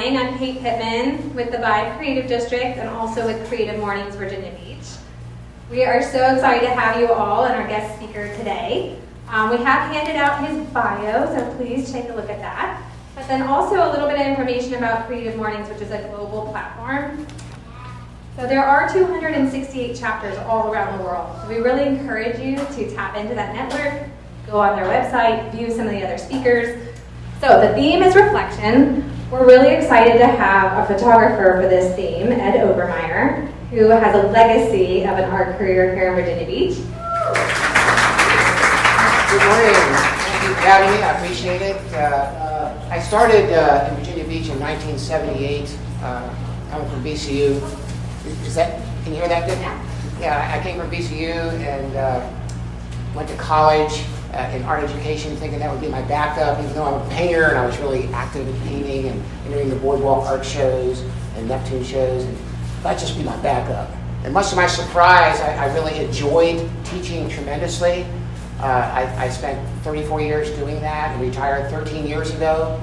morning. I'm Kate Pittman with the Vibe Creative District and also with Creative Mornings Virginia Beach. We are so excited to have you all and our guest speaker today. We have handed out his bio, so please take a look at that. But then also a little bit of information about Creative Mornings, which is a global platform. So there are 268 chapters all around the world. So we really encourage you to tap into that network, go on their website, view some of the other speakers. So the theme is reflection. We're really excited to have a photographer for this theme, Ed Obermeyer, who has a legacy of an art career here in Virginia Beach. Good morning. Thank you for having me. I appreciate it. I started in Virginia Beach in 1978, coming from VCU. Can you hear that good? Yeah, I came from VCU and went to college in art education, thinking that would be my backup, even though I'm a painter and I was really active in painting and entering the boardwalk art shows and Neptune shows, and that'd just be my backup. And much to my surprise, I really enjoyed teaching tremendously. I spent 34 years doing that and retired 13 years ago.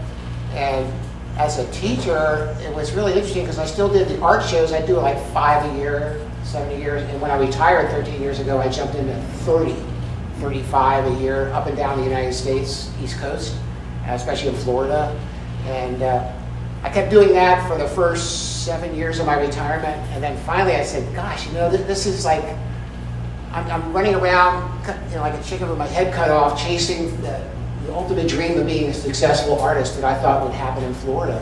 And as a teacher, it was really interesting because I still did the art shows. I do like 5 a year, 7 a year. And when I retired 13 years ago, I jumped into 35 a year up and down the United States, East Coast, especially in Florida. And I kept doing that for the first 7 years of my retirement. And then finally I said, gosh, you know, this is like, I'm running around, you know, like a chicken with my head cut off, chasing the ultimate dream of being a successful artist that I thought would happen in Florida.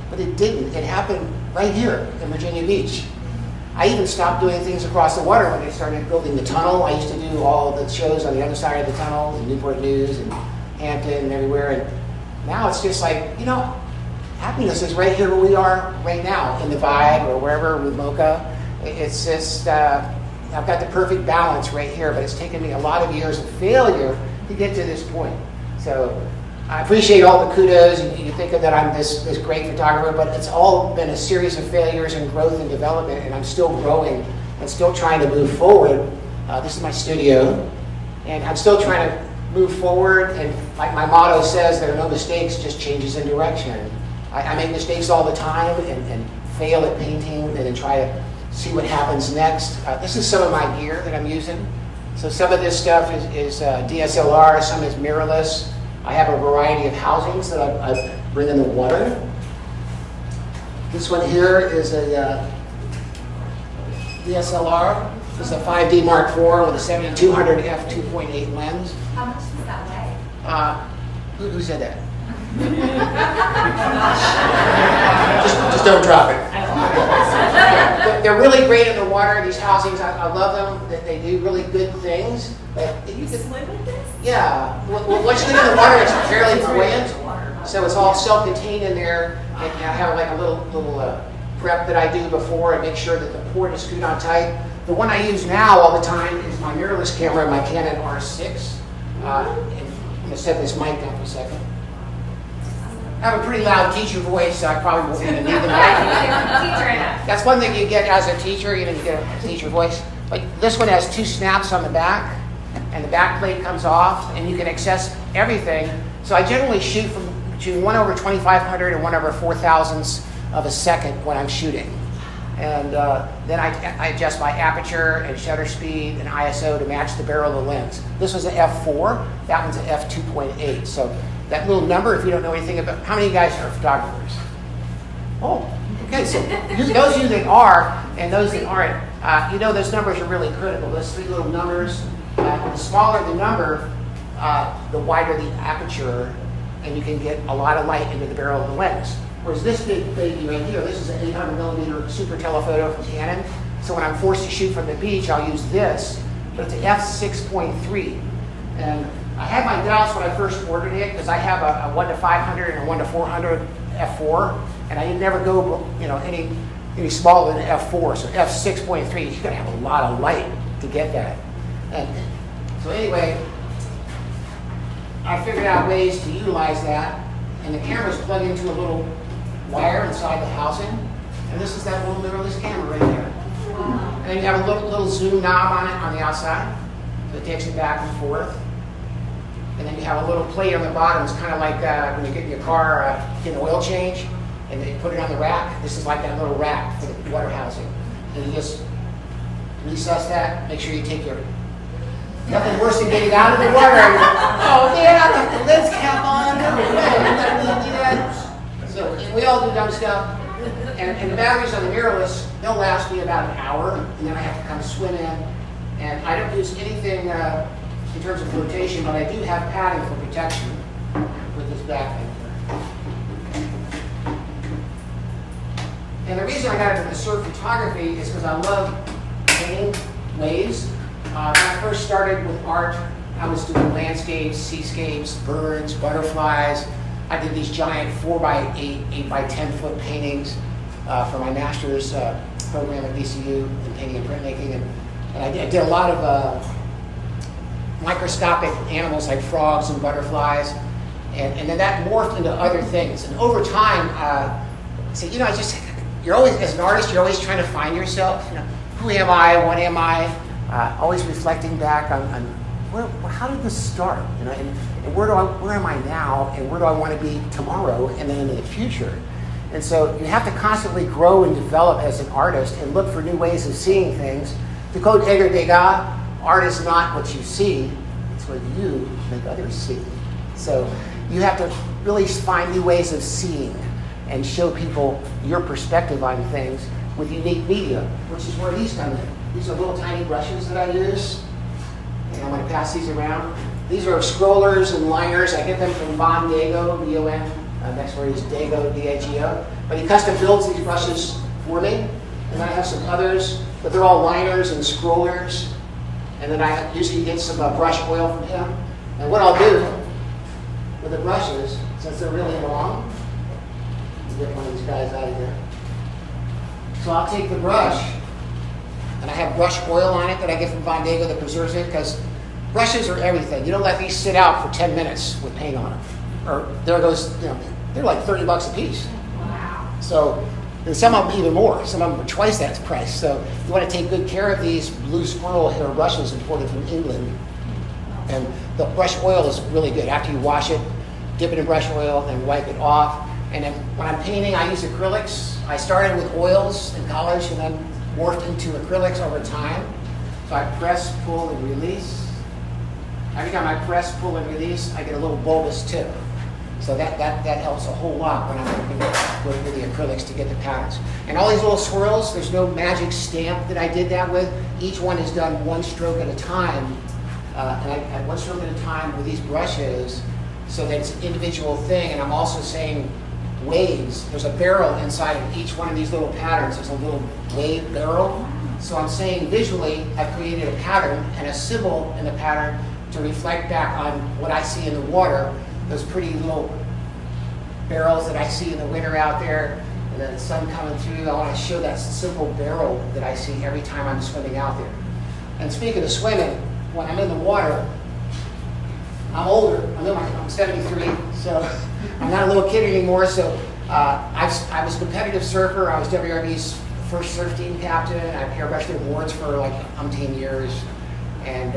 But it didn't. It happened right here in Virginia Beach. I even stopped doing things across the water when they started building the tunnel. I used to do all the shows on the other side of the tunnel, in Newport News and Hampton and everywhere. And now it's just like, you know, happiness is right here where we are right now, in the Vibe or wherever, with Mocha. It's just, I've got the perfect balance right here, but it's taken me a lot of years of failure to get to this point. So I appreciate all the kudos, and you think of that I'm this great photographer, but it's all been a series of failures and growth and development, and I'm still growing and still trying to move forward. This is my studio, and I'm still trying to move forward, and like my motto says, there are no mistakes, just changes in direction. I make mistakes all the time and fail at painting and then try to see what happens next. This is some of my gear that I'm using. So some of this stuff is DSLR, some is mirrorless. I have a variety of housings that I bring in the water. This one here is a DSLR. This is a 5D Mark IV with a 7200 f2.8 lens. How much does that weigh? Who said that? just don't drop it. They're really great in the water, these housings. I love them. They do really good things. But You can swim with this? yeah. Well, once you get in the water, it's fairly buoyant. So it's all self-contained in there. And I have like a little prep that I do before and make sure that the port is screwed on tight. The one I use now all the time is my mirrorless camera, my Canon R6. I'm going to set this mic down for a second. I have a pretty loud teacher voice, so I probably won't even need the mic. That's one thing you get as a teacher, you get a teacher voice. But this one has 2 snaps on the back, and the back plate comes off, and you can access everything. So I generally shoot from between 1/2500 and 1/4000 of a second when I'm shooting. And then I adjust my aperture and shutter speed and ISO to match the barrel of the lens. This was an f4, that one's an f2.8. So that little number, if you don't know anything about, how many of you guys are photographers? Oh, okay, so those of you that are and those that aren't, you know those numbers are really critical. Those 3 little numbers, the smaller the number, the wider the aperture, and you can get a lot of light into the barrel of the lens. Whereas this big baby right here, this is an 800 millimeter super telephoto from Canon. So when I'm forced to shoot from the beach, I'll use this, but it's an f6.3. And I had my doubts when I first ordered it because I have a 1/500 and a 1/400 f4, and I never go, you know, any smaller than f4. So f6.3, you gotta have a lot of light to get that. And so anyway, I figured out ways to utilize that, and the camera's plugged into a little wire inside the housing, and this is that little mirrorless camera right there. And then you have a little zoom knob on it on the outside, so it takes it back and forth. And then you have a little plate on the bottom. It's kind of like when you get in your car, get an oil change. and they put it on the rack. This is like that little rack for the water housing. And you just recess that, make sure you take your, nothing worse than getting out of the water. Oh man, I left the lid's cap on. So and we all do dumb stuff. And the batteries on the mirrorless, they'll last me about an hour, and then I have to come swim in. And I don't use anything in terms of flotation, but I do have padding for protection with this back thing here. And the reason I got into the surf photography is because I love painting waves. When I first started with art, I was doing landscapes, seascapes, birds, butterflies. I did these giant 4x8, 8x10 foot paintings for my master's program at BCU in painting and printmaking. And I did a lot of microscopic animals like frogs and butterflies. And then that morphed into other things. And over time, so, you know, you're always, as an artist, you're always trying to find yourself. You know, who am I? What am I? Always reflecting back on how did this start? You know, and where am I now? And where do I want to be tomorrow? And then into the future. And so you have to constantly grow and develop as an artist and look for new ways of seeing things. To quote Edgar Degas, art is not what you see, it's what you make others see. So you have to really find new ways of seeing and show people your perspective on things with unique media, which is where these come in. These are little tiny brushes that I use, and I'm going to pass these around. These are scrollers and liners. I get them from Von Dago, D-O-N. Next word is Dago, D-A-G-O. But he custom builds these brushes for me. And then I have some others, but they're all liners and scrollers. And then I usually get some brush oil from him. And what I'll do with the brushes, since they're really long, get one of these guys out of here. So I'll take the brush, and I have brush oil on it that I get from Von Dago that preserves it, because brushes are everything. You don't let these sit out for 10 minutes with paint on them. Or there goes, you know, they're like $30 a piece. Wow. So, and some of them even more. Some of them are twice that price. So you want to take good care of these blue squirrel hair brushes imported from England. And the brush oil is really good. After you wash it, dip it in brush oil, and wipe it off. And then when I'm painting, I use acrylics. I started with oils in college and then morphed into acrylics over time. So I press, pull, and release. Every time I press, pull, and release, I get a little bulbous tip. So that helps a whole lot when I'm working with the acrylics to get the patterns. And all these little swirls, there's no magic stamp that I did that with. Each one is done one stroke at a time. And I one stroke at a time with these brushes, so that it's an individual thing. And I'm also saying waves. There's a barrel inside of each one of these little patterns. There's a little wave barrel. So I'm saying visually, I've created a pattern and a symbol in the pattern to reflect back on what I see in the water. Those pretty little barrels that I see in the winter out there, and then the sun coming through. I want to show that simple barrel that I see every time I'm swimming out there. And speaking of swimming, when I'm in the water, I'm older. I'm 73, so I'm not a little kid anymore. So I was a competitive surfer. I was WRB's first surf team captain. I airbrushed their boards for like umpteen years. And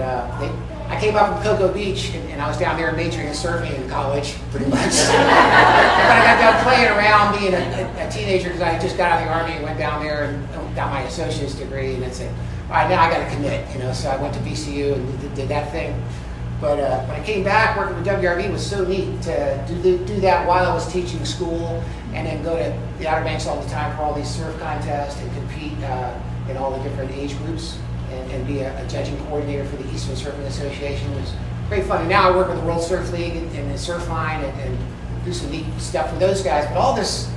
I came up from Cocoa Beach, and I was down there majoring in surfing in college, pretty much. But I got done playing around being a teenager, because I just got out of the Army and went down there and got my associate's degree, and then said, all right, now I got to commit, you know. So I went to BCU and did that thing. But when I came back, working with WRB was so neat to do that while I was teaching school, and then go to the Outer Banks all the time for all these surf contests and compete in all the different age groups. And be a judging coordinator for the Eastern Surfing Association. It was great fun. And now I work with the World Surf League and the Surfline and do some neat stuff for those guys. But all this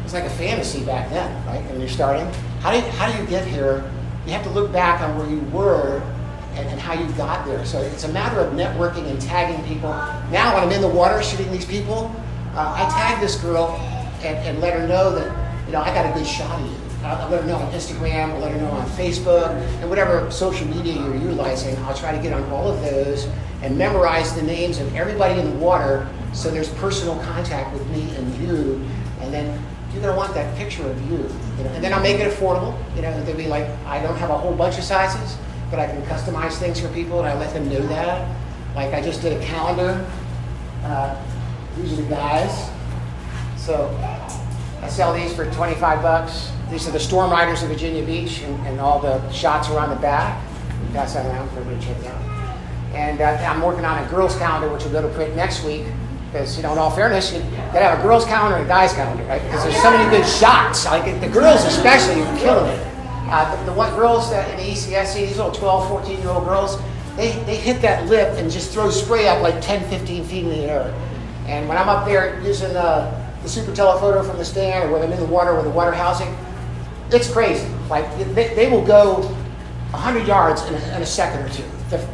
was like a fantasy back then, right? When you're starting. How do you get here? You have to look back on where you were and how you got there. So it's a matter of networking and tagging people. Now when I'm in the water shooting these people, I tag this girl and let her know that, you know, I got a good shot of you. I'll let her know on Instagram, I'll let her know on Facebook, and whatever social media you're utilizing, I'll try to get on all of those and memorize the names of everybody in the water, so there's personal contact with me and you, and then you're going to want that picture of you. You know? And then I'll make it affordable. You know, they'll be like, I don't have a whole bunch of sizes, but I can customize things for people, and I let them know that. Like I just did a calendar. These are the guys. So I sell these for 25 bucks. These are the Storm Riders of Virginia Beach, and all the shots are on the back. Pass that around for everybody to check it out. And I'm working on a girls' calendar, which will go to print next week. Because, in all fairness, you gotta have a girls' calendar and a guys' calendar, right? Because there's so many good shots. Like the girls especially are killing it. The one girls that in the ECSC, these little 12, 14-year-old girls, they hit that lip and just throw spray up like 10, 15 feet in the air. And when I'm up there using the super telephoto from the stand, or when I'm in the water with the water housing, it's crazy. Like they will go 100 yards in a second or two.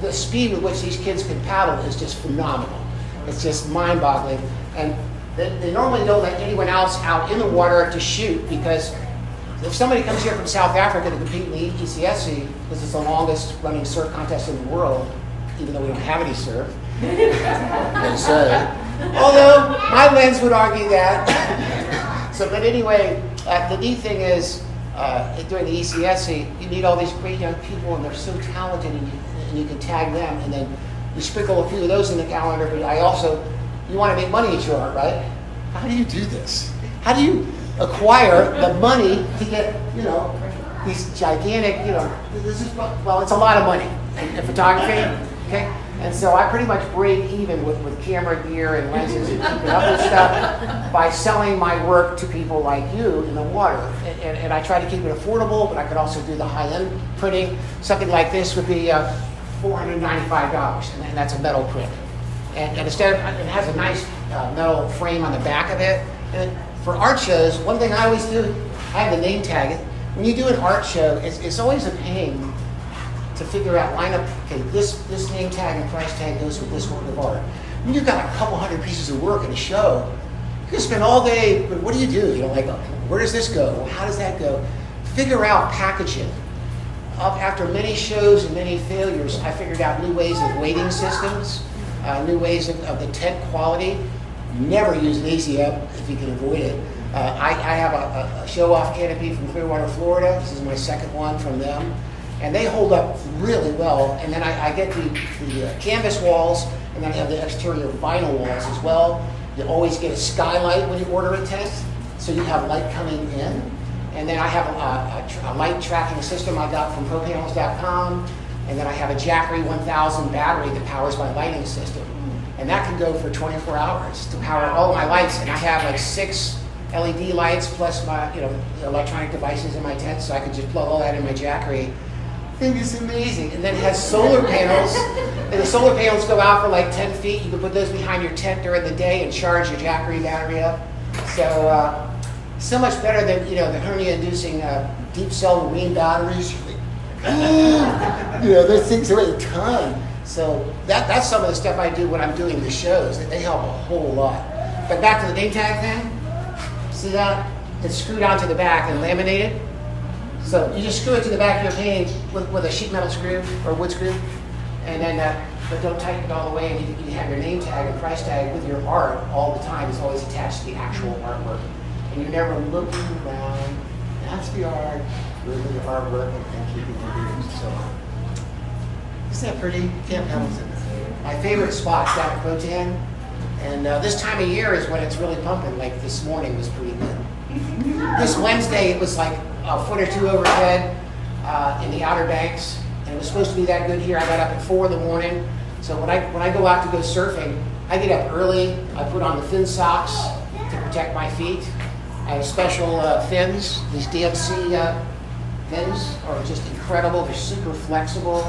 The speed with which these kids can paddle is just phenomenal. It's just mind-boggling. And they normally don't let anyone else out in the water to shoot, because if somebody comes here from South Africa to compete in the ECSC, this is the longest running surf contest in the world, even though we don't have any surf. Although my lens would argue that. But anyway, the neat thing is, during the ECSC, you meet all these great young people, and they're so talented, and you can tag them, and then you sprinkle a few of those in the calendar. But you want to make money at your art, right? How do you do this? How do you acquire the money to get, these gigantic, it's a lot of money in photography, okay? And so I pretty much break even with camera gear and lenses and keeping up with stuff by selling my work to people like you in the water. And I try to keep it affordable, but I could also do the high-end printing. Something like this would be $495, and that's a metal print. And instead of, it has a nice metal frame on the back of it. And for art shows, one thing I always do, I have the name tag. When you do an art show, it's always a pain to figure out, line up, okay, this name tag and price tag goes with this work of art. When you've got a couple hundred pieces of work in a show, you can spend all day, but what do? Where does this go? How does that go? Figure out packaging. After many shows and many failures, I figured out new ways of weighting systems, new ways of the tent quality. Never use an AC up if you can avoid it. I have a show-off canopy from Clearwater, Florida. This is my second one from them. And they hold up really well. And then I get the canvas walls, and then I have the exterior vinyl walls as well. You always get a skylight when you order a tent, so you have light coming in. And then I have a light tracking system I got from propanels.com. And then I have a Jackery 1000 battery that powers my lighting system. And that can go for 24 hours to power all my lights. And I have like 6 LED lights plus my electronic devices in my tent, so I can just plug all that in my Jackery. I think it's amazing. And then it has solar panels. And the solar panels go out for like 10 feet. You can put those behind your tent during the day and charge your Jackery battery up. So much better than the hernia-inducing deep cell marine batteries. Those things weigh a ton. So that's some of the stuff I do when I'm doing the shows. They help a whole lot. But back to the name tag thing. See that? It's screwed onto the back and laminated. So you just screw it to the back of your painting with a sheet metal screw or wood screw, and then but don't tighten it all the way. And you have your name tag and price tag with your art all the time. It's always attached to the actual artwork, and you're never looking around. That's the art. Look at the artwork and keeping it here. So isn't that pretty? Camp Hamilton. My favorite spot down at Crotan, and this time of year is when it's really pumping. Like this morning was pretty good. This Wednesday it was like a foot or two overhead in the Outer Banks, and it was supposed to be that good here. I got up at 4 in the morning, so when I go out to go surfing, I get up early. I put on the fin socks to protect my feet. I have special fins. These DMC fins are just incredible. They're super flexible,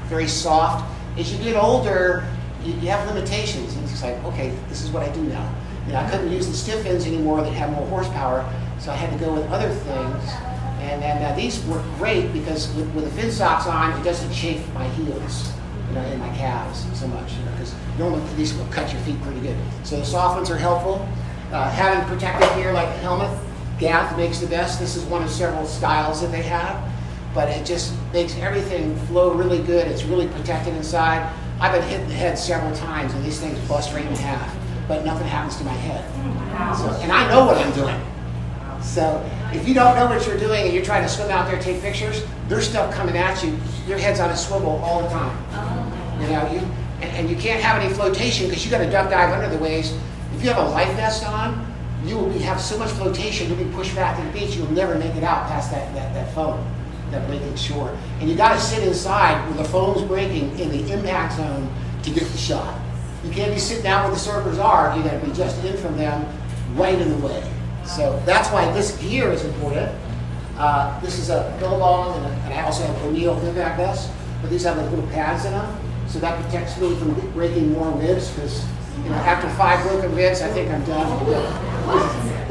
very soft. As you get older, you have limitations. It's just like, okay, this is what I do now. I couldn't use the stiff fins anymore that have more horsepower, so I had to go with other things. And then these work great because with the fin socks on, it doesn't chafe my heels, and my calves so much, because normally these will cut your feet pretty good. So the soft ones are helpful. Having protective gear like a helmet, Gath makes the best. This is one of several styles that they have, but it just makes everything flow really good. It's really protected inside. I've been hit in the head several times, and these things bust right in half, but nothing happens to my head. So, and I know what I'm doing. So if you don't know what you're doing and you're trying to swim out there and take pictures, there's stuff coming at you. Your head's on a swivel all the time. And you can't have any flotation because you got to duck dive under the waves. If you have a life vest on, you will have so much flotation, you'll be pushed back to the beach, you'll never make it out past that foam, that breaking shore. And you got to sit inside where the foam's breaking in the impact zone to get the shot. You can't be sitting out where the surfers are. You got to be just in from them, right in the way. So that's why this gear is important. This is a Billabong, and I also have O'Neill impact vests, but these have like little pads in them, so that protects me from breaking more ribs. Because after 5 broken ribs, I think I'm done.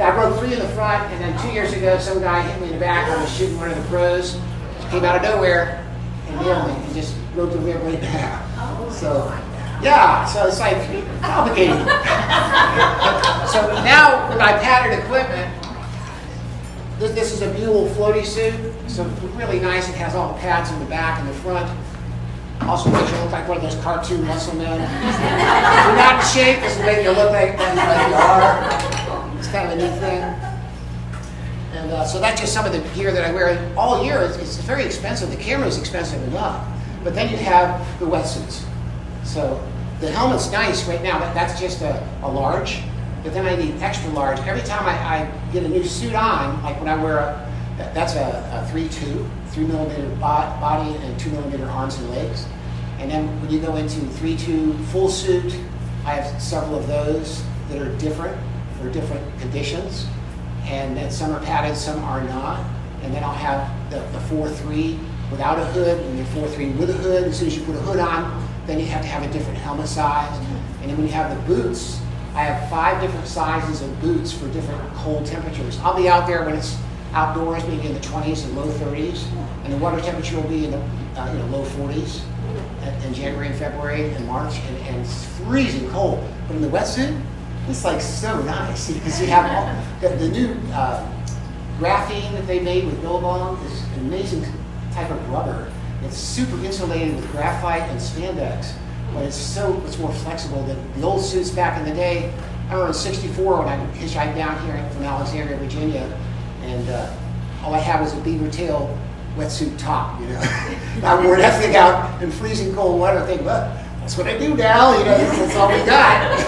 I broke 3 in the front, and then 2 years ago, some guy hit me in the back. I was shooting one of the pros, came out of nowhere, and nailed me, and just broke the rib right back. So. Yeah, so it's like complicated. So now with my padded equipment, this is a Buell floaty suit, so really nice. It has all the pads in the back and the front. Also makes you look like one of those cartoon muscle men. If you're not in shape, this will make you look like you are. It's kind of a neat thing. And so that's just some of the gear that I wear all year. It's very expensive. The camera is expensive enough, but then you have the wetsuits. So the helmet's nice right now, but that's just a large. But then I need extra large. Every time I get a new suit on, like when I wear that's a 3.2, 3mm body and 2mm arms and legs. And then when you go into 3.2 full suit, I have several of those that are different for different conditions. And then some are padded, some are not. And then I'll have the 4.3 without a hood, and the 4.3 with a hood. As soon as you put a hood on, then you have to have a different helmet size. And then when you have the boots, I have 5 different sizes of boots for different cold temperatures. I'll be out there when it's outdoors, maybe in the 20s and low 30s, and the water temperature will be in the low 40s in January and February and March, and it's freezing cold. But in the wetsuit, it's like so nice because you have all the new graphene that they made with Billabong is an amazing type of rubber. It's super insulated with graphite and spandex, but it's more flexible than the old suits back in the day. I remember in '64 when I hitchhiked down here from Alexandria, Virginia, and all I had was a beaver tail wetsuit top, I wore that thing out in freezing cold weather, thinking, well, that's what I do now, that's all we got.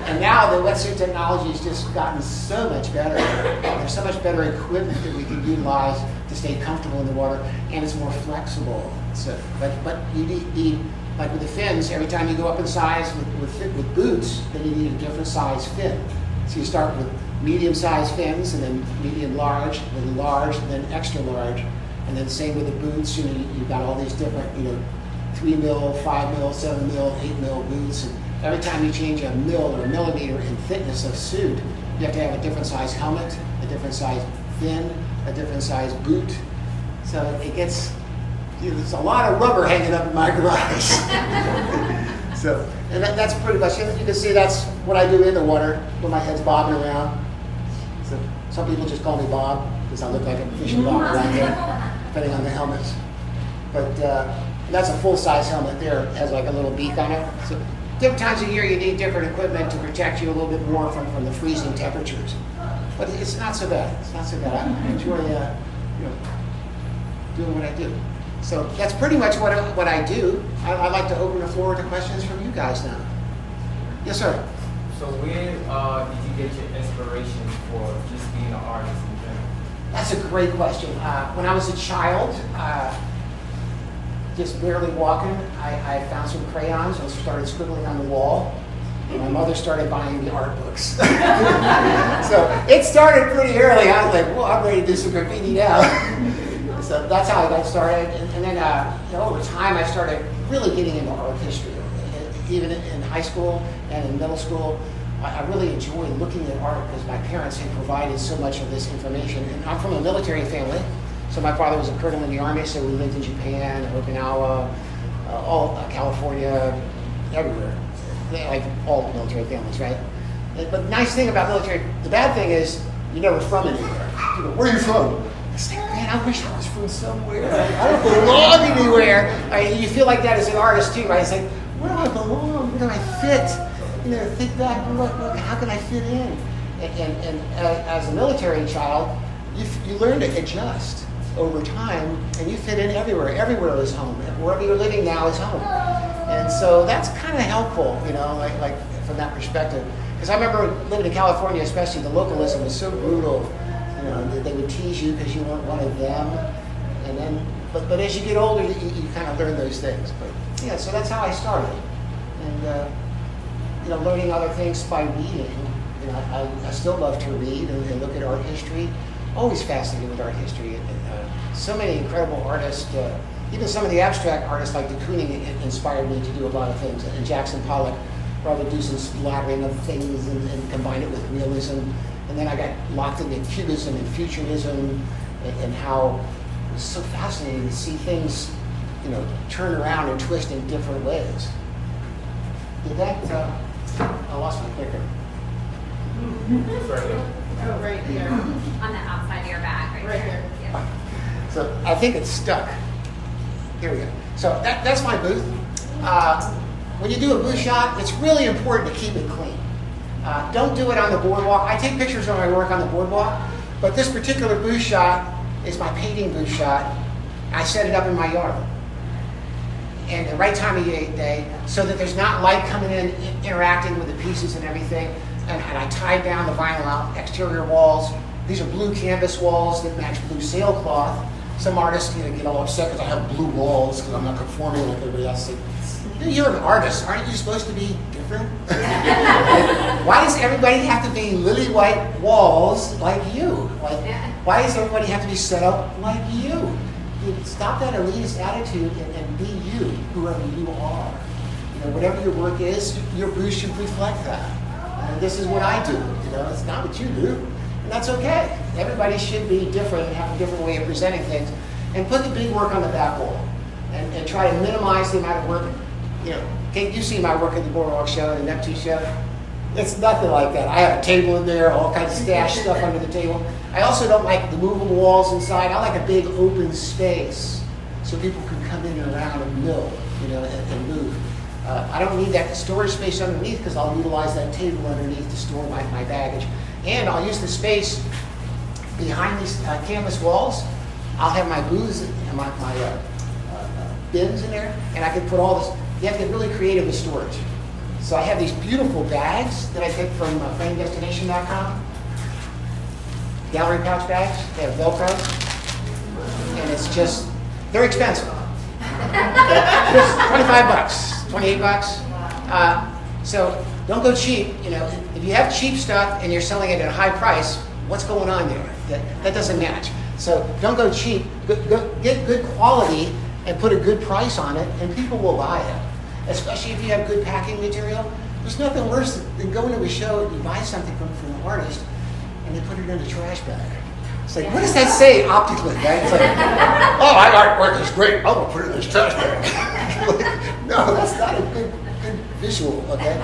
And now the wetsuit technology has just gotten so much better. There's so much better equipment that we can utilize to stay comfortable in the water, and it's more flexible. So, but you need, like with the fins, every time you go up in size with boots, then you need a different size fin. So you start with medium-sized fins, and then medium large, then large, and then extra large, and then same with the boots. You've got all these different, 3mm, 5mm, 7mm, 8mm boots, and every time you change a mil or a millimeter in thickness of suit, you have to have a different size helmet, a different size fin, a different size boot. So it gets, there's a lot of rubber hanging up in my garage. So, and that's pretty much it. You can see that's what I do in the water when my head's bobbing around. So some people just call me Bob because I look like a fishing bob around here, depending on the helmets. But that's a full-size helmet there. It has like a little beak on it. So different times of year you need different equipment to protect you a little bit more from the freezing temperatures. But it's not so bad. It's not so bad. I enjoy doing what I do. So that's pretty much what I do. I'd like to open the floor to questions from you guys now. Yes, sir. So where did you get your inspiration for just being an artist in general? That's a great question. When I was a child, just barely walking, I found some crayons and started scribbling on the wall. And my mother started buying the art books. So it started pretty early. I was like, well, I'm ready to do some graffiti now. So that's how I got started. And then over time, I started really getting into art history. Even in high school and in middle school, I really enjoyed looking at art because my parents had provided so much of this information. And I'm from a military family. So my father was a colonel in the Army, so we lived in Japan, Okinawa, California, everywhere. Like all military families, right? But the nice thing about military, the bad thing is you're never from anywhere. People, where are you from? It's like, man, I wish I was from somewhere. I don't belong anywhere. You feel like that as an artist too, right? It's like, where do I belong? Where do I fit? Think back, look, how can I fit in? And as a military child, you learn to adjust over time, and you fit in everywhere. Everywhere is home. Wherever you're living now is home. And so that's kind of helpful, like from that perspective. Because I remember living in California, especially, the localism was so brutal. You know, that they would tease you because you weren't one of them. And then, but as you get older, you kind of learn those things. But yeah, so that's how I started. And you know, learning other things by reading. You know, I still love to read and look at art history. Always fascinated with art history. So many incredible artists. Even some of the abstract artists like de Kooning inspired me to do a lot of things. And Jackson Pollock, where I would do some splattering of things and combine it with realism. And then I got locked into Cubism and Futurism and how it was so fascinating to see things, you know, turn around and twist in different ways. Did that, I lost my clicker. It's right there. Oh, right there. On the outside of your bag, right Right there. there. Yeah. So I think it's stuck. Here we go. So that's my booth. When you do a booth shot, it's really important to keep it clean. Don't do it on the boardwalk. I take pictures of my work on the boardwalk, but this particular booth shot is my painting booth shot. I set it up in my yard. And the right time of day, so that there's not light coming in, interacting with the pieces and everything. And I tied down the vinyl out, exterior walls. These are blue canvas walls that match blue sailcloth. Some artists get all upset because I have blue walls because I'm not conforming like everybody else. You're an artist, aren't you supposed to be different? Why does everybody have to be lily white walls like you? Like, why does everybody have to be set up like you? Stop that elitist attitude and be you, whoever you are. You know, whatever your work is, your booth should reflect that. And this is what I do. You know, it's not what you do, and that's okay. Everybody should be different and have a different way of presenting things. And put the big work on the back wall, and try to minimize the amount of work. You know, Kate, you see my work at the Boardwalk Show and the Neptune Show. It's nothing like that. I have a table in there, all kinds of stash stuff under the table. I also don't like the movable walls inside. I like a big open space so people can come in and around and mill, you know, and move. I don't need that storage space underneath because I'll utilize that table underneath to store my baggage. And I'll use the space behind these canvas walls. I'll have my booths and my bins in there, and I can put all this. You have to get really creative with storage. So I have these beautiful bags that I get from framedestination.com. Gallery pouch bags. They have Velcro. And it's just, they're expensive. Just 25 bucks, 28 bucks. So don't go cheap. You know, if you have cheap stuff and you're selling it at a high price, what's going on there? That doesn't match. So don't go cheap. Go get good quality and put a good price on it, and people will buy it. Especially if you have good packing material. There's nothing worse than going to a show and you buy something from an artist and they put it in a trash bag. It's like, what does that say optically, right? It's like, oh, my artwork is great. I'm going to put it in this trash bag. No, that's not a good visual, okay?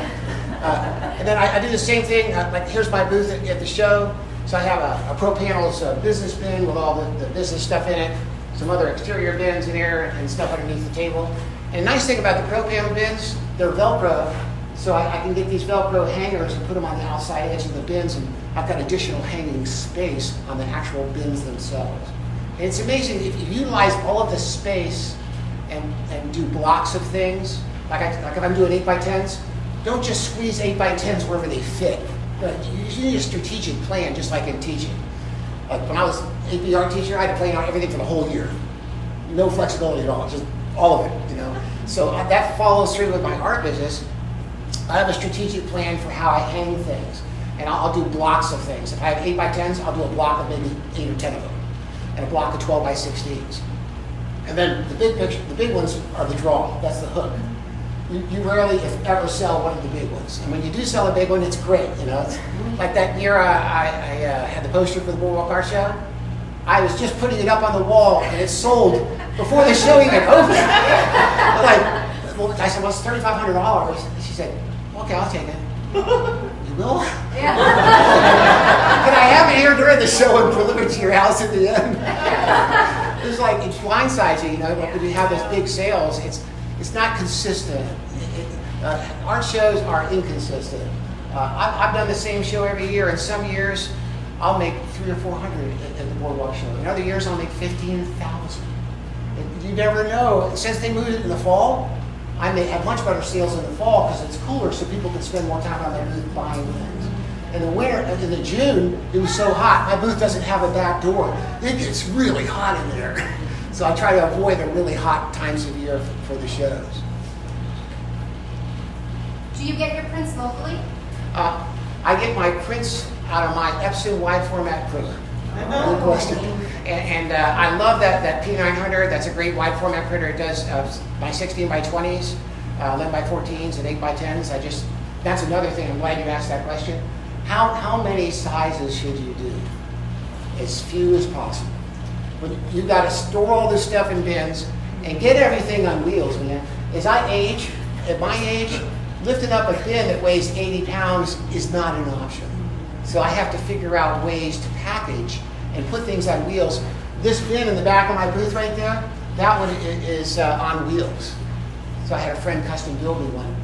And then I do the same thing. Like, here's my booth at the show. So I have a Pro Panels business bin with all the business stuff in it, some other exterior bins in there and stuff underneath the table. And the nice thing about the Pro Panel bins, they're Velcro, so I can get these Velcro hangers and put them on the outside edge of the bins, and I've got additional hanging space on the actual bins themselves. And it's amazing if you utilize all of the space and do blocks of things, like if I'm doing 8x10s, don't just squeeze 8x10s wherever they fit. But you need a strategic plan, just like in teaching. Like when I was APR teacher, I had to plan out everything for the whole year. No flexibility at all, just all of it, you know. So that follows through with my art business. I have a strategic plan for how I hang things, and I'll do blocks of things. If I have 8x10s, I'll do a block of maybe 8 or 10 of them, and a block of 12x16s. And then the big ones are the draw. That's the hook. You rarely, if ever, sell one of the big ones. And when you do sell a big one, it's great. You know, it's like that year I had the poster for the Boardwalk Art Show. I was just putting it up on the wall, and it sold before the show even opened. I said, well, it's $3,500. She said, okay, I'll take it. You will? Yeah. Can I have it here during the show and deliver it to your house at the end? It's like, it blindsides you, you know, when you have those big sales, it's not consistent. Art shows are inconsistent. I've done the same show every year, and some years I'll make 300 or 400 at the Boardwalk Show. In other years I'll make 15,000. You never know. Since they moved it in the fall, I may have much better sales in the fall because it's cooler, so people can spend more time on their booth buying things. In the winter, in the June, it was so hot. My booth doesn't have a back door. It gets really hot in there. So I try to avoid the really hot times of year for the shows. Do you get your prints locally? I get my prints out of my Epson wide format printer. No question. And I love that P900. That's a great wide format printer. It does by 16 by 20s, 11 by 14s, and 8 by 10s. That's another thing. I'm glad you asked that question. How many sizes should you do? As few as possible. But you've got to store all this stuff in bins and get everything on wheels, man. As I age, at my age, lifting up a bin that weighs 80 pounds is not an option. So I have to figure out ways to package and put things on wheels. This bin in the back of my booth right there, that one is on wheels. So I had a friend custom build me one.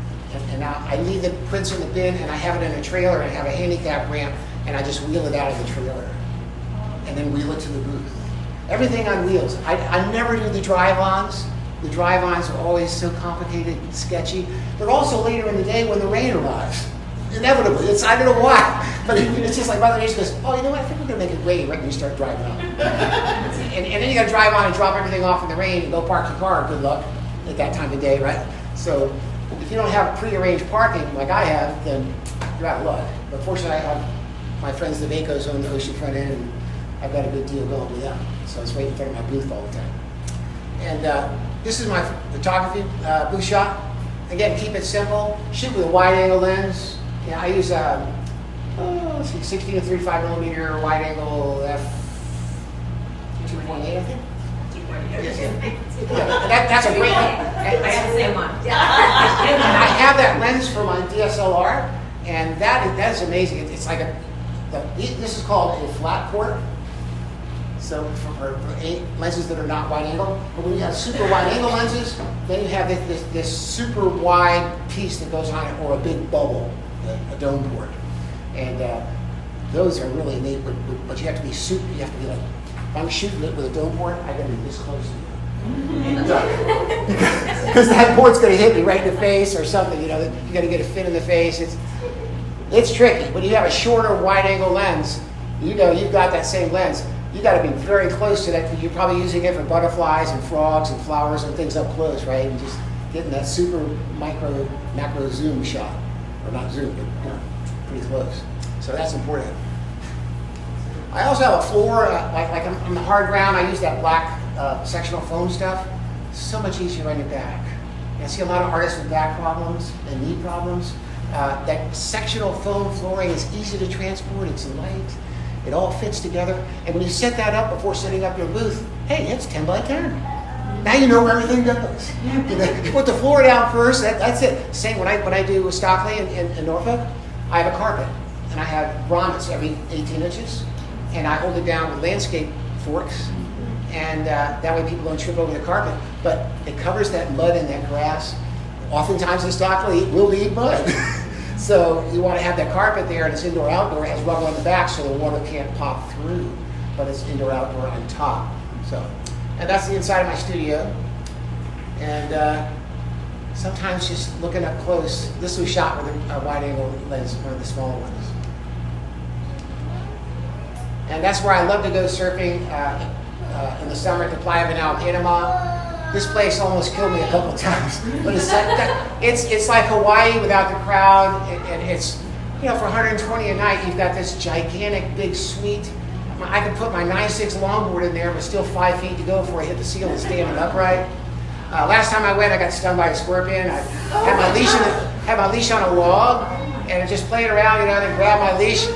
And now I leave the prints in the bin and I have it in a trailer and I have a handicap ramp and I just wheel it out of the trailer and then wheel it to the booth. Everything on wheels. I never do the drive-ons. The drive-ons are always so complicated and sketchy. But also later in the day when the rain arrives. Inevitably. I don't know why. But it's just like Mother Nature goes, oh, you know what? I think we're going to make it rain right when you start driving on. and then you got to drive on and drop everything off in the rain and go park your car. Good luck at that time of day, right? So if you don't have prearranged parking like I have, then you're out of luck. But fortunately, I have my friends the Vacos own the oceanfront inn, and I've got a good deal going with them. So I was waiting in front of my booth all the time. And this is my photography booth shot. Again, keep it simple. Shoot with a wide-angle lens. Yeah, I use 16 to 35 millimeter wide-angle f2.8, I think. That's a great one. I have the same one. And I have that lens for my DSLR, and that is amazing. It's like this is called a flat port. So for lenses that are not wide angle, but when you have super wide angle lenses, then you have this super wide piece that goes on it, or a big bubble, a dome port, and those are really neat. But you have to be super. You have to be like, if I'm shooting it with a dome port, I got to be this close to you, because that port's going to hit me right in the face or something. You know, you got to get a fit in the face. It's tricky. When you have a shorter wide angle lens, you know you've got that same lens. You got to be very close to that. You're probably using it for butterflies and frogs and flowers and things up close, right? And just getting that super macro zoom shot, or not zoom, but pretty close. So that's important. I also have a floor, like on the hard ground. I use that black sectional foam stuff. It's so much easier on your back. And I see a lot of artists with back problems and knee problems. That sectional foam flooring is easy to transport. It's light. It all fits together. And when you set that up before setting up your booth, hey, it's 10 by 10. Now you know where everything goes. You put the floor down first, that's it. Same when I do Stockley in Norfolk, I have a carpet. And I have grommets every 18 inches. And I hold it down with landscape forks. And that way people don't trip over the carpet. But it covers that mud and that grass. Oftentimes in Stockley, it will need mud. So you want to have that carpet there, and it's indoor-outdoor. It has rubber on the back so the water can't pop through, but it's indoor-outdoor on top. So, and that's the inside of my studio. And sometimes just looking up close, this was shot with a wide-angle lens, one of the smaller ones. And that's where I love to go surfing in the summer at the Playa Venal, Panama. This place almost killed me a couple times, but it's like Hawaii without the crowd, and it's, for 120 a night, you've got this gigantic big suite. I can put my 9.6 longboard in there, but still 5 feet to go before I hit the ceiling standing upright. Last time I went, I got stung by a scorpion. I had my leash on a log, and I just played around, then grabbed my leash.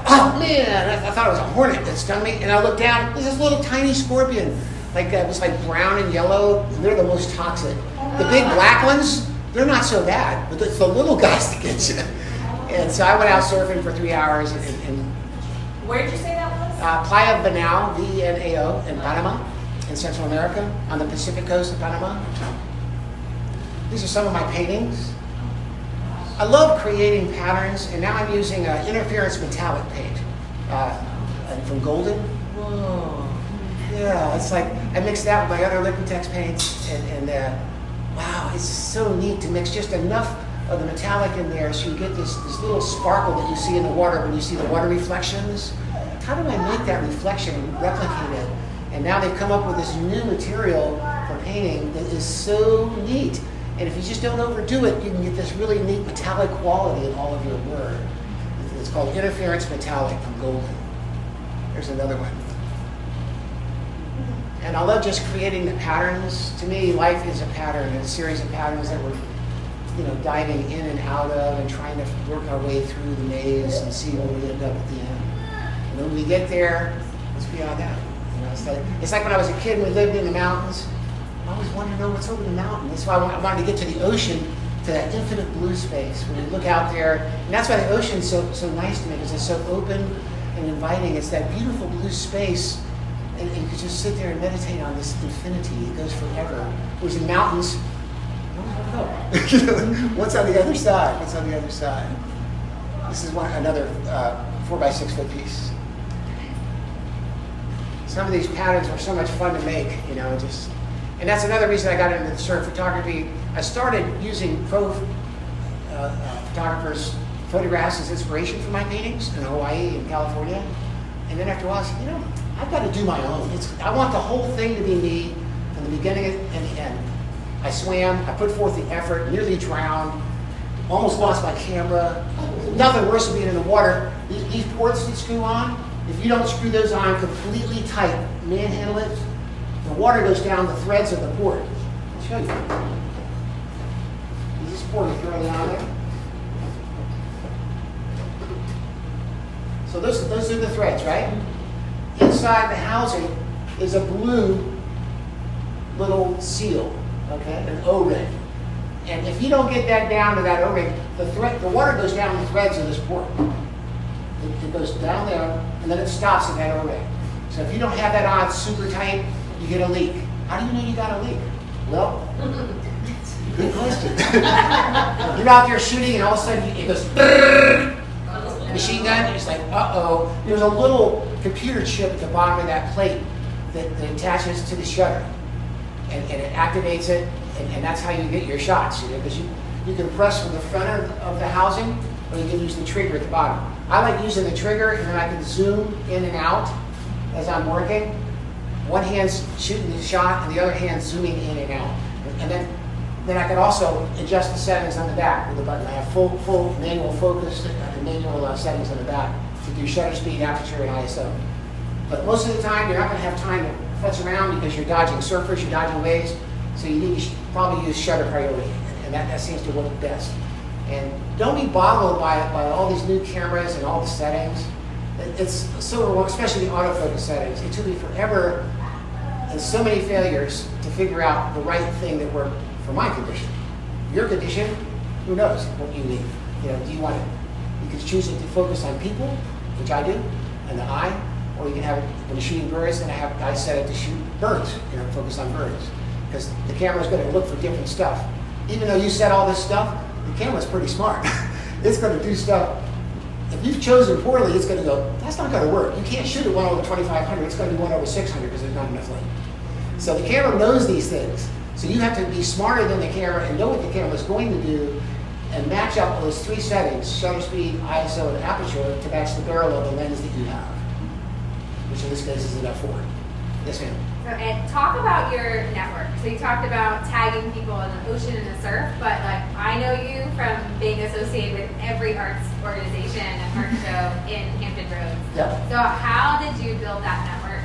Oh man! I thought it was a hornet that stung me, and I looked down. There's this little tiny scorpion. It was like brown and yellow, and they're the most toxic. The big black ones, they're not so bad, but it's the little guys that get you. And so I went out surfing for 3 hours. Where did you say that was? Playa Venal, V-E-N-A-O, in Panama, in Central America, on the Pacific coast of Panama. These are some of my paintings. I love creating patterns, and now I'm using interference metallic paint from Golden. Whoa. Yeah, it's like I mixed that with my other Liquitex paints, and wow, it's so neat to mix just enough of the metallic in there so you get this little sparkle that you see in the water when you see the water reflections. How do I make that reflection and replicate it? And now they've come up with this new material for painting that is so neat. And if you just don't overdo it, you can get this really neat metallic quality in all of your work. It's called interference metallic from Golden. There's another one. And I love just creating the patterns. To me, life is a pattern, a series of patterns that we're diving in and out of and trying to work our way through the maze and see where we end up at the end. And when we get there, what's beyond that? It's like when I was a kid and we lived in the mountains. I always wanted to know what's over the mountain. That's why I wanted to get to the ocean, to that infinite blue space. When you look out there, and that's why the ocean's so nice to me, because it's so open and inviting. It's that beautiful blue space, and you could just sit there and meditate on this infinity. It goes forever. Whereas in mountains, what's on the other side? What's on the other side? This is another 4 by 6 foot piece. Some of these patterns are so much fun to make, and that's another reason I got into the surf photography. I started using photographers' photographs as inspiration for my paintings in Hawaii and California. And then after a while, I said, I've got to do my own. I want the whole thing to be me from the beginning and the end. I swam, I put forth the effort, nearly drowned, almost lost my camera. Nothing worse than being in the water. These ports that screw on, if you don't screw those on completely tight, manhandle it, the water goes down the threads of the port. I'll show you. This port is currently on there. So those are the threads, right? Inside the housing is a blue little seal, okay, an O-ring. And if you don't get that down to that O-ring, the water goes down the threads of this port. It goes down there, and then it stops at that O-ring. So if you don't have that on super tight, you get a leak. How do you know you got a leak? Well, good question. You're out there shooting, and all of a sudden it goes, machine gun, it's like, uh-oh. There's a little computer chip at the bottom of that plate that attaches to the shutter. And it activates it, and that's how you get your shots, because you can press from the front of the housing, or you can use the trigger at the bottom. I like using the trigger, and then I can zoom in and out as I'm working. One hand's shooting the shot, and the other hand's zooming in and out. And then I can also adjust the settings on the back with the button. I have full manual focus and manual settings on the back to do shutter speed, aperture, and ISO. But most of the time, you're not going to have time to futz around because you're dodging surfers, you're dodging waves, so you need to probably use shutter priority, and that seems to work best. And don't be boggled by all these new cameras and all the settings. It's so, especially the autofocus settings. It took me forever and so many failures to figure out the right thing that worked for my condition. Your condition, who knows what you need? Do you want it? You can choose it to focus on people, which I do, and the eye, or you can have it when you're shooting birds, and I set it to shoot birds, focus on birds. Because the camera's going to look for different stuff. Even though you set all this stuff, the camera's pretty smart. It's going to do stuff. If you've chosen poorly, it's going to go, that's not going to work. You can't shoot at 1/2500, it's going to be 1/600 because there's not enough light. So the camera knows these things. So you have to be smarter than the camera and know what the camera is going to do and match up those 3 settings, shutter speed, ISO, and aperture, to match the barrel of the lens that you have, which in this case is an f4. Yes, ma'am. So Ed, talk about your network. So you talked about tagging people in the ocean and the surf, but I know you from being associated with every arts organization and art show in Hampton Roads. Yep. So how did you build that network,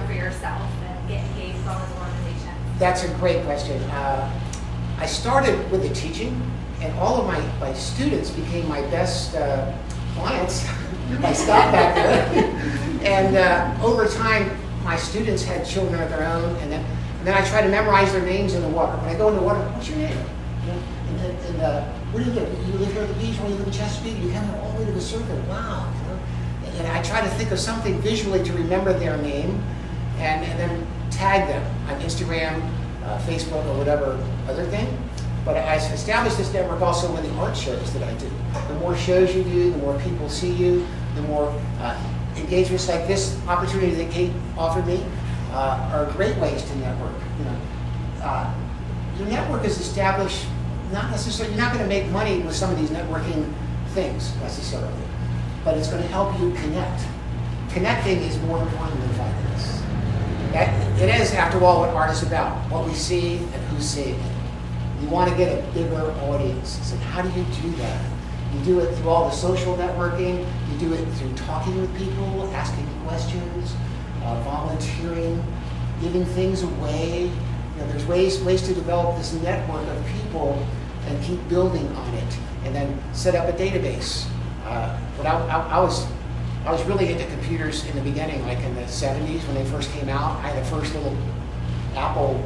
for yourself and get engaged with all those organizations? That's a great question. I started with the teaching, and all of my students became my best clients. I stopped back there. And over time, my students had children of their own, and then I try to memorize their names in the water. When I go in the water, what's your name? Where do you live? You live here at the beach, or you live in Chesapeake? You come all the way to the surfer. Wow. And I try to think of something visually to remember their name, and then tag them on Instagram, Facebook, or whatever other thing. But I established this network also with the art shows that I do. The more shows you do, the more people see you, the more engagements like this opportunity that Kate offered me are great ways to network. your network is established, not necessarily, you're not going to make money with some of these networking things necessarily, but it's going to help you connect. Connecting is more important than finance. It is, after all, what art is about, what we see and who's seeing it. You want to get a bigger audience. So how do you do that? You do it through all the social networking. You do it through talking with people, asking questions, volunteering, giving things away. You know, there's ways to develop this network of people and keep building on it, and then set up a database. But I was really into computers in the beginning, like in the 70s when they first came out. I had the first little Apple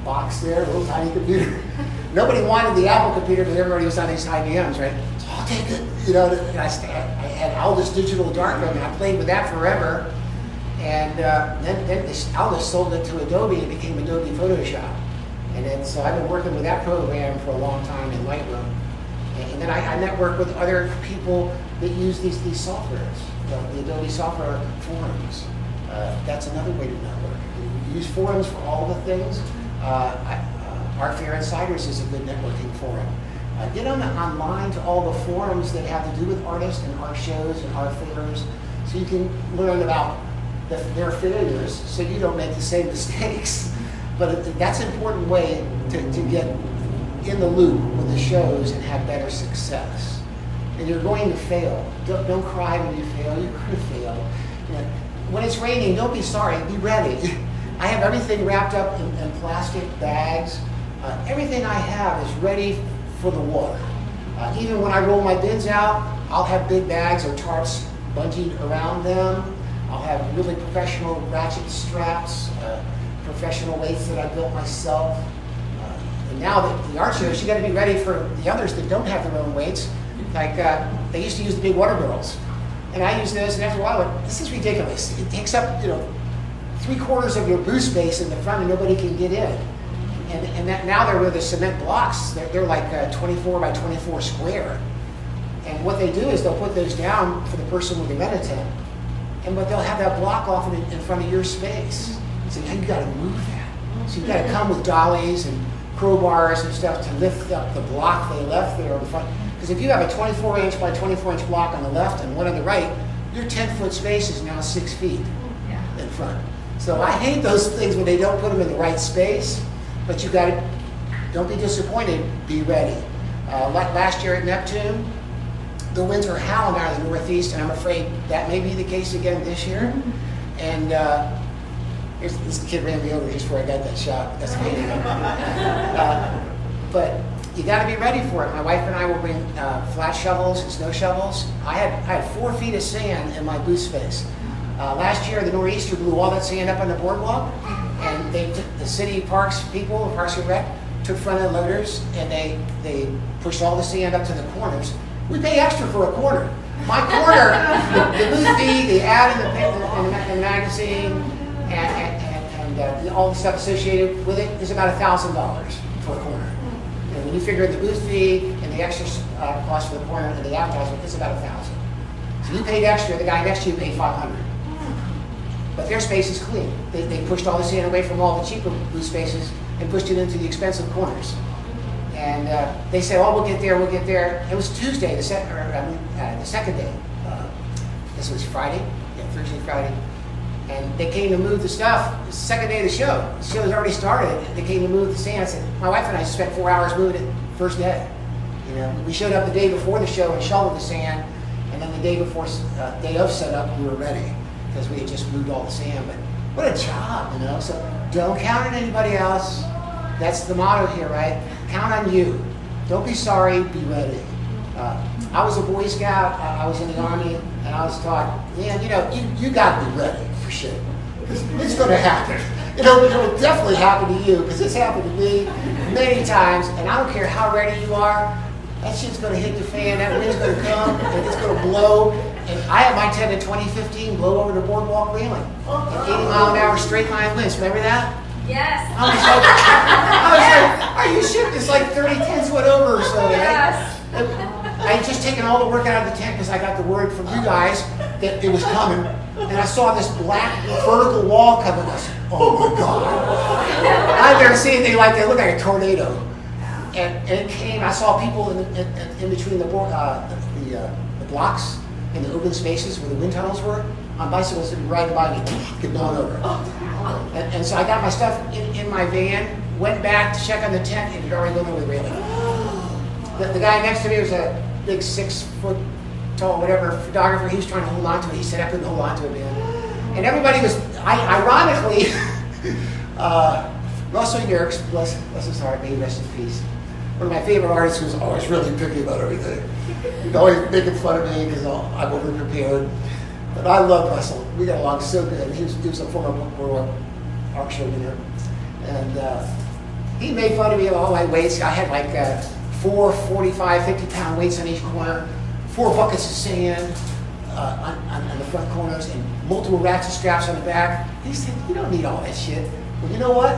box there, a little tiny computer. Nobody wanted the Apple computer because everybody was on these IBMs, right? So I'll take it, you know. And I had Aldous Digital Darkroom, and I played with that forever. And then Aldous sold it to Adobe, and it became Adobe Photoshop. And then, so I've been working with that program for a long time in Lightroom. And then I network with other people that use these softwares, the Adobe software forums. That's another way to network. You use forums for all the things. Art Fair Insiders is a good networking forum. Get online to all the forums that have to do with artists and art shows and art fairs, so you can learn about their failures so you don't make the same mistakes. But that's an important way to get in the loop with the shows and have better success. And you're going to fail. Don't cry when you fail. You're going to fail. You know, when it's raining, don't be sorry. Be ready. I have everything wrapped up in plastic bags. Everything I have is ready for the water. Even when I roll my bins out, I'll have big bags or tarps bungeed around them. I'll have really professional ratchet straps, professional weights that I built myself. And now that the art shows, you got to be ready for the others that don't have their own weights. Like they used to use the big water barrels, and I use those. And after a while, I went, this is ridiculous. It takes up 3/4 of your booth space in the front, and nobody can get in. And now they're with the cement blocks. They're like 24 by 24 square. And what they do is they'll put those down for the person with the meta tent, but they'll have that block off in front of your space. So you got to move that. So you got to come with dollies and crowbars and stuff to lift up the block they left there in front. Because if you have a 24-inch by 24-inch block on the left and one on the right, your 10-foot space is now 6 feet in front. So I hate those things when they don't put them in the right space. But you got to, don't be disappointed, be ready. Like last year at Neptune, the winds were howling out of the northeast, and I'm afraid that may be the case again this year. And this kid ran me over just before I got that shot. That's amazing. But you got to be ready for it. My wife and I will bring flat shovels and snow shovels. I had 4 feet of sand in my booth space. Last year, the nor'easter blew all that sand up on the boardwalk, and the city parks people, Parks and Rec, took front end loaders, and they pushed all the sand up to the corners. We pay extra for a corner. My corner, the booth fee, the ad in the magazine, and all the stuff associated with it is about $1,000 for a corner. And when you figure the booth fee and the extra cost for the corner and the advertisement, it's about $1,000. So you paid extra. The guy next to you paid $500. But their space is clean. They pushed all the sand away from all the cheaper booth spaces and pushed it into the expensive corners. And they said, "Oh, we'll get there, we'll get there." It was Tuesday, the second day. This was Friday, Thursday, Friday. And they came to move the stuff. It was the second day of the show. The show has already started. They came to move the sand. And my wife and I spent 4 hours moving it first day. We showed up the day before the show and shoveled the sand, and then the day before, day of setup, we were ready because we had just moved all the sand. But what a job, So don't count on anybody else. That's the motto here, right? Count on you. Don't be sorry, be ready. I was a Boy Scout, I was in the Army, and I was taught, you got to be ready for shit. It's going to happen. It'll definitely happen to you, because it's happened to me many times, and I don't care how ready you are, that shit's going to hit the fan, that wind's going to come, and it's going to blow. And I had my 10 in 2015 blow over the boardwalk railing. At 80-mile-an-hour straight line winds, remember that? Yes. I was like, are you shit? It's like 30 tenths went over or so, right? Yes. I had just taken all the work out of the tent because I got the word from you guys that it was coming. And I saw this black vertical wall coming. I said, oh my God. I've never seen anything like that. It looked like a tornado. And it came, I saw people in between the blocks in the open spaces where the wind tunnels were on bicycles that would ride by me, get blown over. And so I got my stuff in my van, went back to check on the tent, and it had already gone over the railing. The guy next to me was a big 6 foot tall, whatever, photographer. He was trying to hold on to it. He said I couldn't hold on to it, man. And everybody was, ironically, Russell Yerkes, bless his heart, may he rest in peace. One of my favorite artists who's always really picky about everything. He's always making fun of me because I'm over-prepared. But I love Russell. We got along so good. He was a former World Art Show winner. And he made fun of me of all my weights. I had like 4 45, 50-pound weights on each corner, 4 buckets of sand on the front corners, and multiple racks of straps on the back. He said, you don't need all that shit. Well, you know what?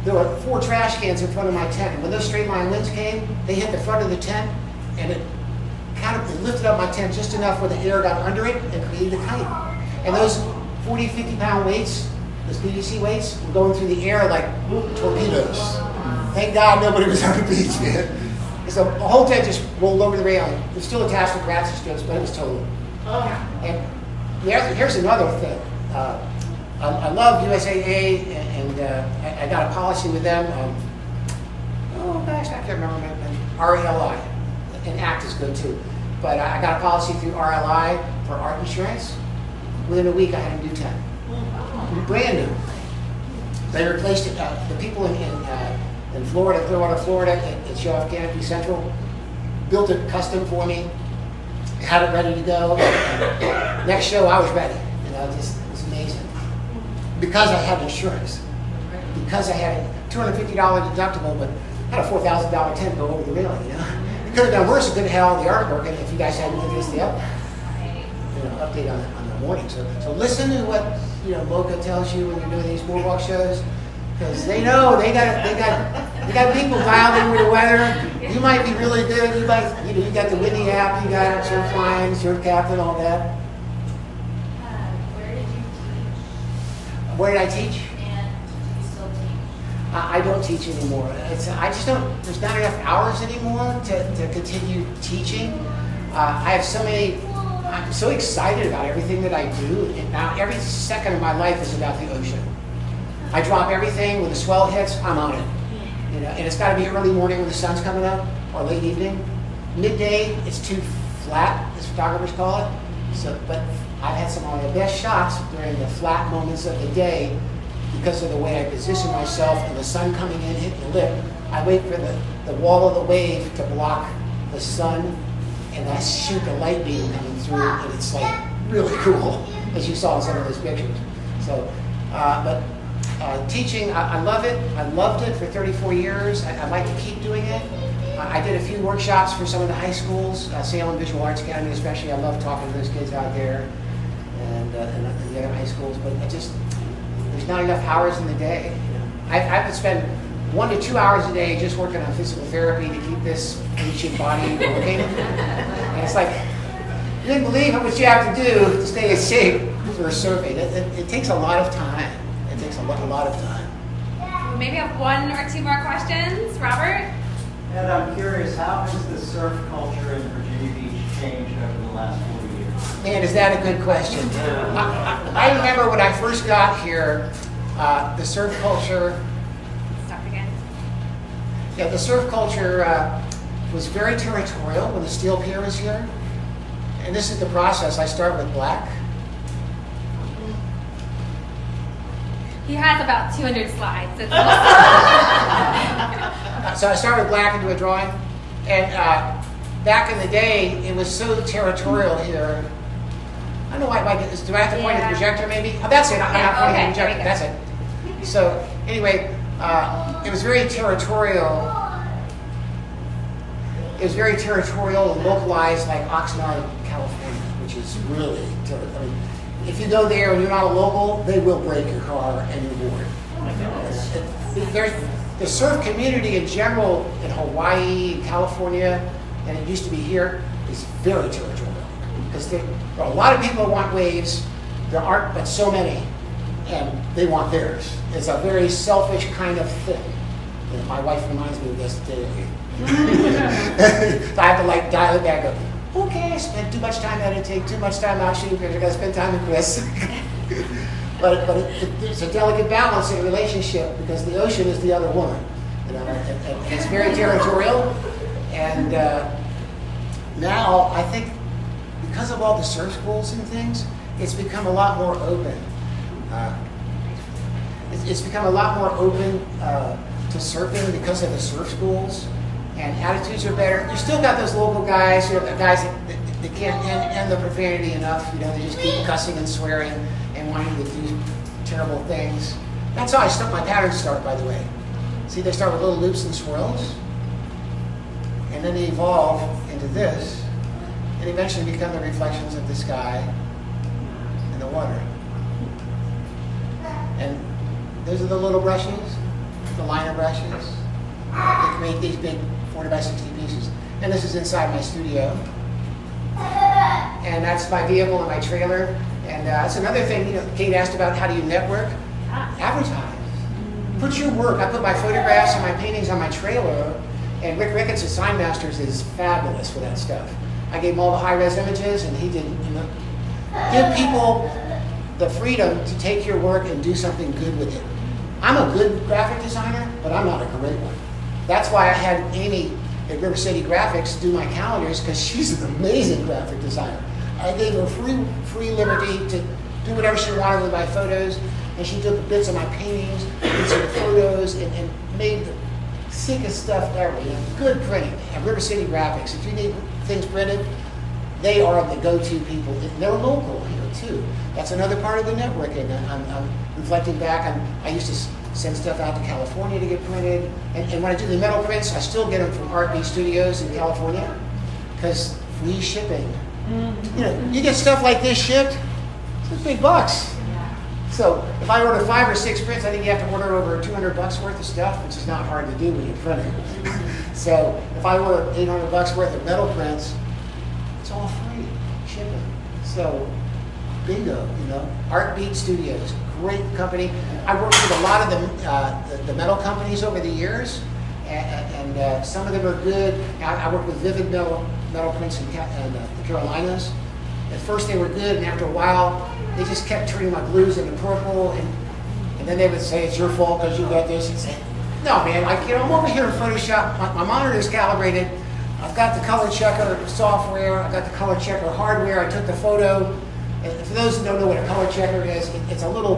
There were 4 trash cans in front of my tent, and when those straight line winds came, they hit the front of the tent, and it lifted up my tent just enough where the air got under it and created a kite. And those 40, 50-pound weights, those PVC weights, were going through the air like torpedoes. Thank God nobody was on the beach, man. So the whole tent just rolled over the railing. It was still attached with ratchet strips, but it was total. And here's another thing. I love USAA, and I got a policy with them. Oh gosh, I can't remember. RLI, and ACT is good too. But I got a policy through RLI for art insurance. Within a week, I had them do 10. Brand new. They replaced it. The people in Florida, Clearwater, Florida, at Show Off Canopy Central, built it custom for me. Had it ready to go. Next show, I was ready. You know, it was amazing. Because I had insurance. Because I had a $250 deductible, but I had a $4,000 tent go over the railing. You know, it could have done worse. It could have had all the artwork. And if you guys hadn't given us the update on the morning, so listen to what Mocha tells you when you're doing these boardwalk shows, because they know they got people dialed in with the weather. You might be really good. You got the Whitney app. You got Surf Flying, Surf Captain, all that. Where did you teach? Where did I teach? And do you still teach? I don't teach anymore. I just don't. There's not enough hours anymore to continue teaching. I have so many. I'm so excited about everything that I do. And now every second of my life is about the ocean. I drop everything when the swell hits. I'm on it. And it's got to be early morning when the sun's coming up, or late evening. Midday, it's too flat, as photographers call it. But I've had some of my best shots during the flat moments of the day because of the way I position myself and the sun coming in, hitting the lip. I wait for the wall of the wave to block the sun, and I shoot the light beam coming through, and it's like really cool, as you saw in some of those pictures. So, teaching, I love it. I loved it for 34 years. I'd like to keep doing it. I did a few workshops for some of the high schools, Salem Visual Arts Academy especially. I love talking to those kids out there, and the other high schools, but there's not enough hours in the day. I would spend 1 to 2 hours a day just working on physical therapy to keep this ancient body working. And it's like, you didn't believe how much you have to do to stay in shape for a survey. It takes a lot of time. It takes a lot of time. Maybe I have 1 or 2 more questions. Robert? And I'm curious, how has the surf culture in Virginia Beach changed over the last 40 years? Man, is that a good question? I remember when I first got here, the surf culture. Stop again. Yeah, the surf culture was very territorial when the steel pier was here. And this is the process. I start with black. He has about 200 slides. So I start with black and do a drawing. And back in the day, it was so territorial here. I don't know why. Do I have to point at the projector maybe? Oh, that's it. I'm not pointing at the projector. That's it. So anyway, it was very territorial. It was very territorial and localized, like Oxnard, California, which is really territorial. I mean, if you go there and you're not a local, they will break your car and your board. The surf community in general in Hawaii, California, and it used to be here, is very territorial. Because there are a lot of people who want waves, there aren't but so many, and they want theirs. It's a very selfish kind of thing. You know, my wife reminds me of this daily. So I have to like dial it back up. Okay, I spent too much time editing, too much time out shooting pictures, I gotta spend time with Chris. but it's a delicate balance in a relationship because the ocean is the other woman. You know, and it's very territorial. And now I think because of all the surf schools and things, it's become a lot more open. It's become a lot more open to surfing because of the surf schools, and attitudes are better. You still got those local guys, you know, the guys that can't end the profanity enough. You know, they just keep cussing and swearing and wanting to do terrible things. That's how I stuck my patterns start, by the way. See, they start with little loops and swirls, and then they evolve into this, and eventually become the reflections of the sky and the water. And those are the little brushes, the liner brushes. They create these big 40 by 60 pieces. And this is inside my studio. And that's my vehicle and my trailer. And that's another thing, you know, Kate asked about how do you network? Advertise. Put your work. I put my photographs and my paintings on my trailer. And Rick Ricketts at Sign Masters is fabulous for that stuff. I gave him all the high-res images, and he did, you know, give people the freedom to take your work and do something good with it. I'm a good graphic designer, but I'm not a great one. That's why I had Amy at River City Graphics do my calendars, because she's an amazing graphic designer. I gave her free liberty to do whatever she wanted with my photos, and she took bits of my paintings, bits of the photos, and made the sickest stuff ever. You know, good printing. At River City Graphics, if you need things printed, they are the go-to people. They're local here too. That's another part of the networking. I'm reflecting back. I used to send stuff out to California to get printed, and when I do the metal prints, I still get them from Art Beat Studios in California, because free shipping. You know, you get stuff like this shipped, it's big bucks. So if I order 5 or 6 prints, I think you have to order over $200 worth of stuff, which is not hard to do when you're printing. So if I order $800 worth of metal prints, it's all free shipping. So bingo, you know. Art Beat Studios, great company. I worked with a lot of the metal companies over the years, and some of them are good. I worked with Vivid Metal Prints in the Carolinas. At first they were good, and after a while, they just kept turning my blues into purple, and then they would say, it's your fault because you got this. And say, no, man, I'm over here in Photoshop. My monitor is calibrated. I've got the color checker software. I've got the color checker hardware. I took the photo. And for those who don't know what a color checker is, it's a little,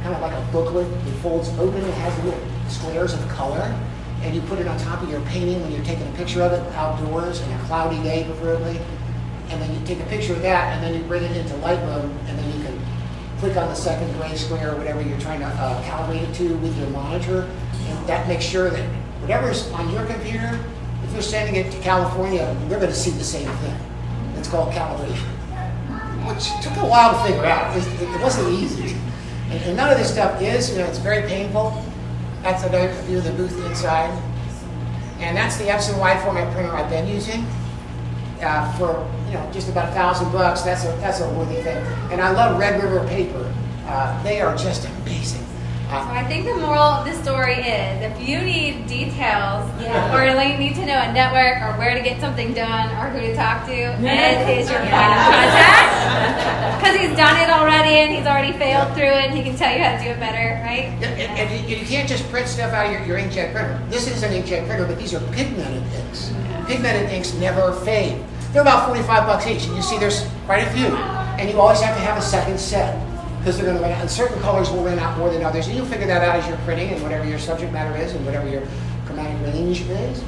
kind of like a booklet. It folds open. It has little squares of color. And you put it on top of your painting when you're taking a picture of it outdoors on a cloudy day, preferably. And then you take a picture of that, and then you bring it into Lightroom, and then you can click on the second gray square or whatever you're trying to calibrate it to with your monitor. And that makes sure that whatever's on your computer, if you're sending it to California, they're going to see the same thing. It's called calibration, which took a while to figure out. It wasn't easy. And none of this stuff is, you know, it's very painful. That's another view of the booth inside. And that's the Epson wide format printer I've been using for, you know, just about $1,000. That's a worthy thing. And I love Red River paper. They are just amazing. So I think the moral of the story is, if you need details, or you need to know a network, or where to get something done, or who to talk to, Ed is your point of contact. Because he's done it already, and he's already failed through it, and he can tell you how to do it better, right? And you can't just print stuff out of your inkjet printer. This is an inkjet printer, but these are pigmented inks. Pigmented inks never fade. They're about $45 each, and you see there's quite a few. And you always have to have a second set, because they're going to run out, and certain colors will run out more than others. And you'll figure that out as you're printing, and whatever your subject matter is, and whatever your chromatic range is.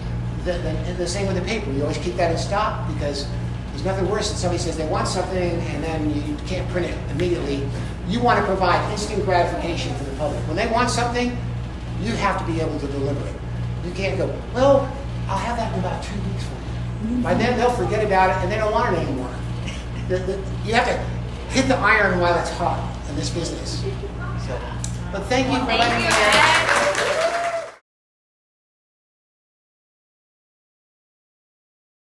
The same with the paper. You always keep that in stock, because there's nothing worse than somebody says they want something, and then you can't print it immediately. You want to provide instant gratification for the public. When they want something, you have to be able to deliver it. You can't go, well, I'll have that in about 2 weeks for you. By then, they'll forget about it, and they don't want it anymore. You have to hit the iron while it's hot in this business. So, but thank you for letting me.